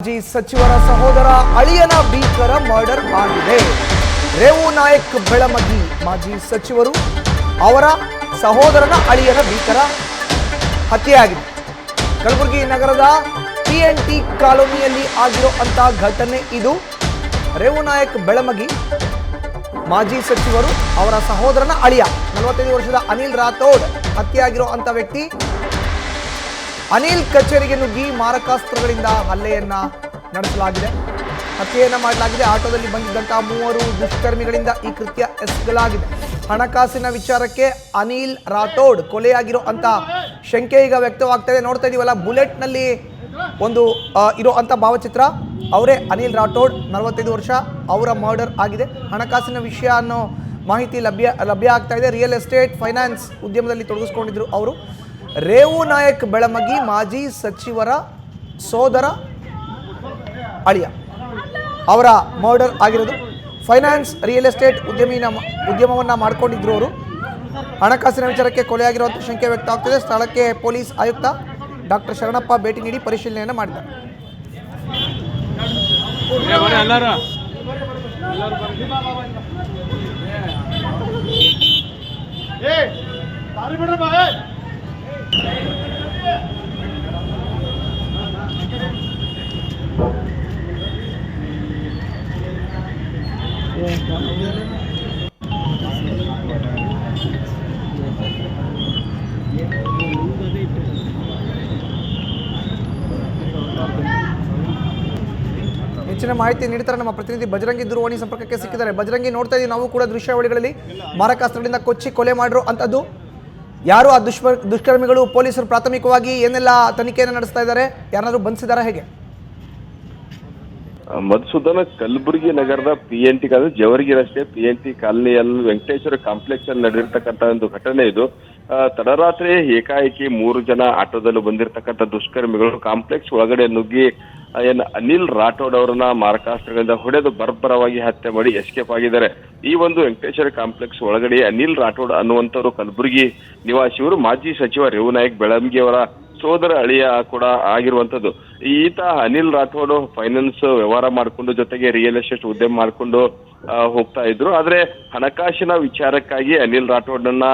ಮಾಜಿ ಸಚಿವರ ಸಹೋದರ ಅಳಿಯನ ಭೀಕರ ಮರ್ಡರ್ ಆಗಿದೆ. ರೇವು ನಾಯಕ್ ಬೆಳಮಗಿ ಮಾಜಿ ಸಚಿವರು ಅವರ ಸಹೋದರನ ಅಳಿಯನ ಭೀಕರ ಹತ್ಯೆಯಾಗಿದೆ. ಕಲಬುರಗಿ ನಗರದ PNT ಕಾಲೋನಿಯಲ್ಲಿ ಆಗಿರುವಂತಹ ಘಟನೆ ಇದು. ರೇವು ನಾಯಕ್ ಬೆಳಮಗಿ ಮಾಜಿ ಸಚಿವರು ಅವರ ಸಹೋದರನ ಅಳಿಯ 45 ವರ್ಷದ ಅನಿಲ್ ರಾಥೋಡ್ ಹತ್ಯೆಯಾಗಿರುವಂತಹ ವ್ಯಕ್ತಿ. ಅನಿಲ್ ಕಚೇರಿಗೆ ನುಗ್ಗಿ ಮಾರಕಾಸ್ತ್ರಗಳಿಂದ ಹಲ್ಲೆಯನ್ನ ನಡೆಸಲಾಗಿದೆ, ಹತ್ಯೆಯನ್ನ ಮಾಡಲಾಗಿದೆ. ಆಟೋದಲ್ಲಿ ಬಂದಿದ್ದಂತಹ 3 ದುಷ್ಕರ್ಮಿಗಳಿಂದ ಈ ಕೃತ್ಯ ಎಸಗಲಾಗಿದೆ. ಹಣಕಾಸಿನ ವಿಚಾರಕ್ಕೆ ಅನಿಲ್ ರಾಥೋಡ್ ಕೊಲೆಯಾಗಿರುವಂತ ಶಂಕೆ ಈಗ ವ್ಯಕ್ತವಾಗ್ತಾ ಇದೆ. ನೋಡ್ತಾ ಇದೀವಲ್ಲ, ಬುಲೆಟ್ ನಲ್ಲಿ ಒಂದು ಇರುವಂತ ಭಾವಚಿತ್ರ. ಅವರೇ ಅನಿಲ್ ರಾಥೋಡ್, 45 ವರ್ಷ, ಅವರ ಮರ್ಡರ್ ಆಗಿದೆ. ಹಣಕಾಸಿನ ವಿಷಯ ಅನ್ನೋ ಮಾಹಿತಿ ಲಭ್ಯ ಆಗ್ತಾ ಇದೆ. ರಿಯಲ್ ಎಸ್ಟೇಟ್ ಫೈನಾನ್ಸ್ ಉದ್ಯಮದಲ್ಲಿ ತೊಡಗಿಸ್ಕೊಂಡಿದ್ರು ಅವರು. ರೇವು ನಾಯಕ್ ಬೆಳಮಗಿ ಮಾಜಿ ಸಚಿವರ ಸೋದರ ಅಳಿಯ, ಅವರ ಮರ್ಡರ್ ಆಗಿರೋದು. ಫೈನಾನ್ಸ್ ರಿಯಲ್ ಎಸ್ಟೇಟ್ ಉದ್ಯಮವನ್ನು ಮಾಡಿಕೊಂಡಿದ್ರು ಅವರು. ಹಣಕಾಸಿನ ವಿಚಾರಕ್ಕೆ ಕೊಲೆಯಾಗಿರುವಂಥ ಶಂಕೆ ವ್ಯಕ್ತ ಆಗ್ತಿದೆ. ಸ್ಥಳಕ್ಕೆ ಪೊಲೀಸ್ ಆಯುಕ್ತ ಡಾಕ್ಟರ್ ಶರಣಪ್ಪ ಭೇಟಿ ನೀಡಿ ಪರಿಶೀಲನೆಯನ್ನು ಮಾಡಿದ್ದಾರೆ. ಹೆಚ್ಚಿನ ಮಾಹಿತಿ ನೀಡ್ತಾರೆ ನಮ್ಮ ಪ್ರತಿನಿಧಿ ಬಜರಂಗಿ ದೂರವಾಣಿ ಸಂಪರ್ಕಕ್ಕೆ ಸಿಕ್ಕಿದ್ದಾರೆ. ಬಜರಂಗಿ, ನೋಡ್ತಾ ಇದೀವಿ ನಾವು ಕೂಡ ದೃಶ್ಯಾವಳಿಗಳಲ್ಲಿ ಮಾರಕಾಸ್ತ್ರಗಳಿಂದ ಕೊಚ್ಚಿ ಕೊಲೆ ಮಾಡಿರೋ ಅಂಥದ್ದು ಯಾರು ಆ ದುಷ್ಕರ್ಮಿಗಳು? ಪೊಲೀಸರು ಪ್ರಾಥಮಿಕವಾಗಿ ಏನೆಲ್ಲ ತನಿಖೆಯನ್ನು ನಡೆಸ್ತಾ ಇದ್ದಾರೆ? ಯಾರಾದರೂ ಬಂಧಿಸಿದಾರಾ, ಹೇಗೆ? ಮಧುಸೂದನ, ಕಲಬುರಗಿ ನಗರದ PNT ಕಾಲೋನಿ, ಜವರ್ಗಿ ರಸ್ತೆ PNT ಕಾಲೋನಿಯಲ್ಲಿ ವೆಂಕಟೇಶ್ವರ ಕಾಂಪ್ಲೆಕ್ಸ್ ಅಲ್ಲಿ ನಡೆದಿರ್ತಕ್ಕಂಥ ಒಂದು ಘಟನೆ ಇದು. ತಡರಾತ್ರಿ ಏಕಾಏಕಿ 3 ಜನ ಆಟೋದಲ್ಲಿ ಬಂದಿರತಕ್ಕಂಥ ದುಷ್ಕರ್ಮಿಗಳು ಕಾಂಪ್ಲೆಕ್ಸ್ ಒಳಗಡೆ ನುಗ್ಗಿ ಅನಿಲ್ ರಾಠೋಡ್ ಅವರನ್ನ ಮಾರಕಾಸ್ತ್ರಗಳಿಂದ ಹೊಡೆದು ಬರ್ಬರವಾಗಿ ಹತ್ಯೆ ಮಾಡಿ ಎಸ್ಕೇಪ್ ಆಗಿದ್ದಾರೆ. ಈ ಒಂದು ವೆಂಕಟೇಶ್ವರ ಕಾಂಪ್ಲೆಕ್ಸ್ ಒಳಗಡೆ ಅನಿಲ್ ರಾಠೋಡ್ ಅನ್ನುವಂಥವ್ರು ಕಲಬುರಗಿ ನಿವಾಸಿಯವರು, ಮಾಜಿ ಸಚಿವ ರೇವು ನಾಯಕ್ ಬೆಳಮಗಿ ಅವರ ಸೋದರ ಅಳಿಯ ಕೂಡ ಆಗಿರುವಂಥದ್ದು. ಈತ ಅನಿಲ್ ರಾಠೋಡ್ ಫೈನಾನ್ಸ್ ವ್ಯವಹಾರ ಮಾಡಿಕೊಂಡು ಜೊತೆಗೆ ರಿಯಲ್ ಎಸ್ಟೇಟ್ ಉದ್ಯಮ ಮಾಡಿಕೊಂಡು ಹೋಗ್ತಾ ಇದ್ರು. ಆದ್ರೆ ಹಣಕಾಸಿನ ವಿಚಾರಕ್ಕಾಗಿ ಅನಿಲ್ ರಾಠೋಡ್ನ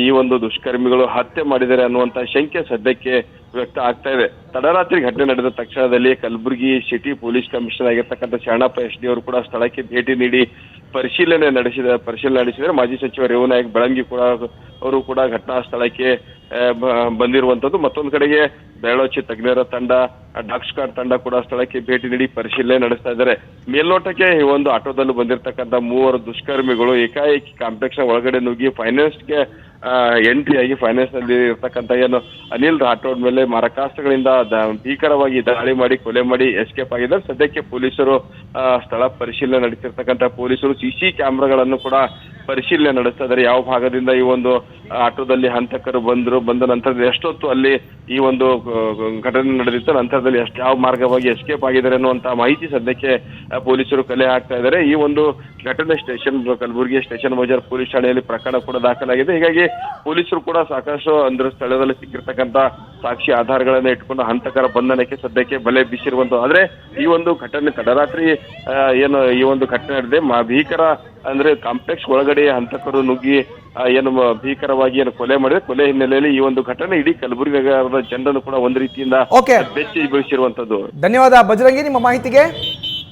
ಈ ಒಂದು ದುಷ್ಕರ್ಮಿಗಳು ಹತ್ಯೆ ಮಾಡಿದ್ದಾರೆ ಅನ್ನುವಂತ ಶಂಕೆ ಸದ್ಯಕ್ಕೆ ವ್ಯಕ್ತ ಆಗ್ತಾ ಇದೆ. ತಡರಾತ್ರಿ ಘಟನೆ ನಡೆದ ತಕ್ಷಣದಲ್ಲಿ ಕಲಬುರಗಿ ಸಿಟಿ ಪೊಲೀಸ್ ಕಮಿಷನರ್ ಆಗಿರ್ತಕ್ಕಂಥ ಶರಣಪ್ಪ SD ಅವರು ಕೂಡ ಸ್ಥಳಕ್ಕೆ ಭೇಟಿ ನೀಡಿ ಪರಿಶೀಲನೆ ನಡೆಸಿದರೆ. ಮಾಜಿ ಸಚಿವ ರೇವು ನಾಯಕ್ ಬೆಳಂಗಿ ಕೂಡ ಅವರು ಕೂಡ ಘಟನಾ ಸ್ಥಳಕ್ಕೆ ಬಂದಿರುವಂತದ್ದು. ಮತ್ತೊಂದು ಕಡೆಗೆ ಬೆರಳೋಚಿ ತಜ್ಞರ ತಂಡ, ಡಾಗ್ ಸ್ಕ್ವಾಡ್ ತಂಡ ಕೂಡ ಸ್ಥಳಕ್ಕೆ ಭೇಟಿ ನೀಡಿ ಪರಿಶೀಲನೆ ನಡೆಸ್ತಾ ಇದ್ದಾರೆ. ಮೇಲ್ನೋಟಕ್ಕೆ ಈ ಒಂದು ಆಟೋದಲ್ಲಿ ಬಂದಿರತಕ್ಕಂಥ 3 ದುಷ್ಕರ್ಮಿಗಳು ಏಕಾಏಕಿ ಕಾಂಪ್ಲೆಕ್ಸ್ ಒಳಗಡೆ ನುಗ್ಗಿ ಫೈನಾನ್ಸ್ಗೆ ಎಂಟ್ರಿ ಆಗಿ ಫೈನಾನ್ಸ್ ನಲ್ಲಿ ಇರ್ತಕ್ಕಂಥ ಏನು ಅನಿಲ್ ರಾಠೋಡ್ ಮೇಲೆ ಮಾರಕಾಸ್ತ್ರಗಳಿಂದ ಭೀಕರವಾಗಿ ದಾಳಿ ಮಾಡಿ ಕೊಲೆ ಮಾಡಿ ಎಸ್ಕೇಪ್ ಆಗಿದ್ದಾರೆ. ಸದ್ಯಕ್ಕೆ ಪೊಲೀಸರು ಸ್ಥಳ ಪರಿಶೀಲನೆ ನಡೆಸಿರ್ತಕ್ಕಂಥ ಪೊಲೀಸರು CC ಕ್ಯಾಮ್ರಾಗಳನ್ನು ಕೂಡ ಪರಿಶೀಲನೆ ನಡೆಸ್ತಾ ಇದ್ದಾರೆ. ಯಾವ ಭಾಗದಿಂದ ಈ ಒಂದು ಆಟೋದಲ್ಲಿ ಹಂತಕರು ಬಂದ ನಂತರದಲ್ಲಿ ಎಷ್ಟೊತ್ತು ಅಲ್ಲಿ ಈ ಒಂದು ಘಟನೆ ನಡೆದಿತ್ತು, ನಂತರದಲ್ಲಿ ಯಾವ ಮಾರ್ಗವಾಗಿ ಎಸ್ಕೇಪ್ ಆಗಿದ್ದಾರೆ ಅನ್ನುವಂತಹ ಮಾಹಿತಿ ಸದ್ಯಕ್ಕೆ ಪೊಲೀಸರು ಕಲೆ ಹಾಕ್ತಾ ಇದ್ದಾರೆ. ಈ ಒಂದು ಘಟನೆ ಕಲಬುರಗಿ ಸ್ಟೇಷನ್ ಬಜಾರ್ ಪೊಲೀಸ್ ಠಾಣೆಯಲ್ಲಿ ಪ್ರಕರಣ ಕೂಡ ದಾಖಲಾಗಿದೆ. ಹೀಗಾಗಿ ಪೊಲೀಸರು ಕೂಡ ಸಾಕಷ್ಟು ಅಂದ್ರೆ ಸ್ಥಳದಲ್ಲಿ ಸಿಕ್ಕಿರ್ತಕ್ಕಂಥ ಸಾಕ್ಷಿ ಆಧಾರಗಳನ್ನ ಇಟ್ಕೊಂಡು ಹಂತಕರ ಬಂಧನಕ್ಕೆ ಸದ್ಯಕ್ಕೆ ಬಲೆ ಬೀಸಿರುವಂತ. ಆದ್ರೆ ಈ ಒಂದು ಘಟನೆ ತಡರಾತ್ರಿ ಏನು ಈ ಒಂದು ಘಟನೆ ನಡೆದಿದೆ, ಭೀಕರ ಅಂದ್ರೆ ಕಾಂಪ್ಲೆಕ್ಸ್ ಒಳಗಡೆ ಹಂತಕರು ನುಗ್ಗಿ ಏನು ಭೀಕರವಾಗಿ ಏನು ಕೊಲೆ ಮಾಡಿದೆ. ಕೊಲೆ ಹಿನ್ನೆಲೆಯಲ್ಲಿ ಈ ಒಂದು ಘಟನೆ ಇಡೀ ಕಲಬುರಗಿ ನಗರದ ಜನರನ್ನು ಕೂಡ ಒಂದು ರೀತಿಯಿಂದ ಬೆಚ್ಚಿ ಬೀಳಿಸಿರುವಂತದ್ದು. ಧನ್ಯವಾದ ಬಜರಂಗಿ ನಿಮ್ಮ ಮಾಹಿತಿಗೆ.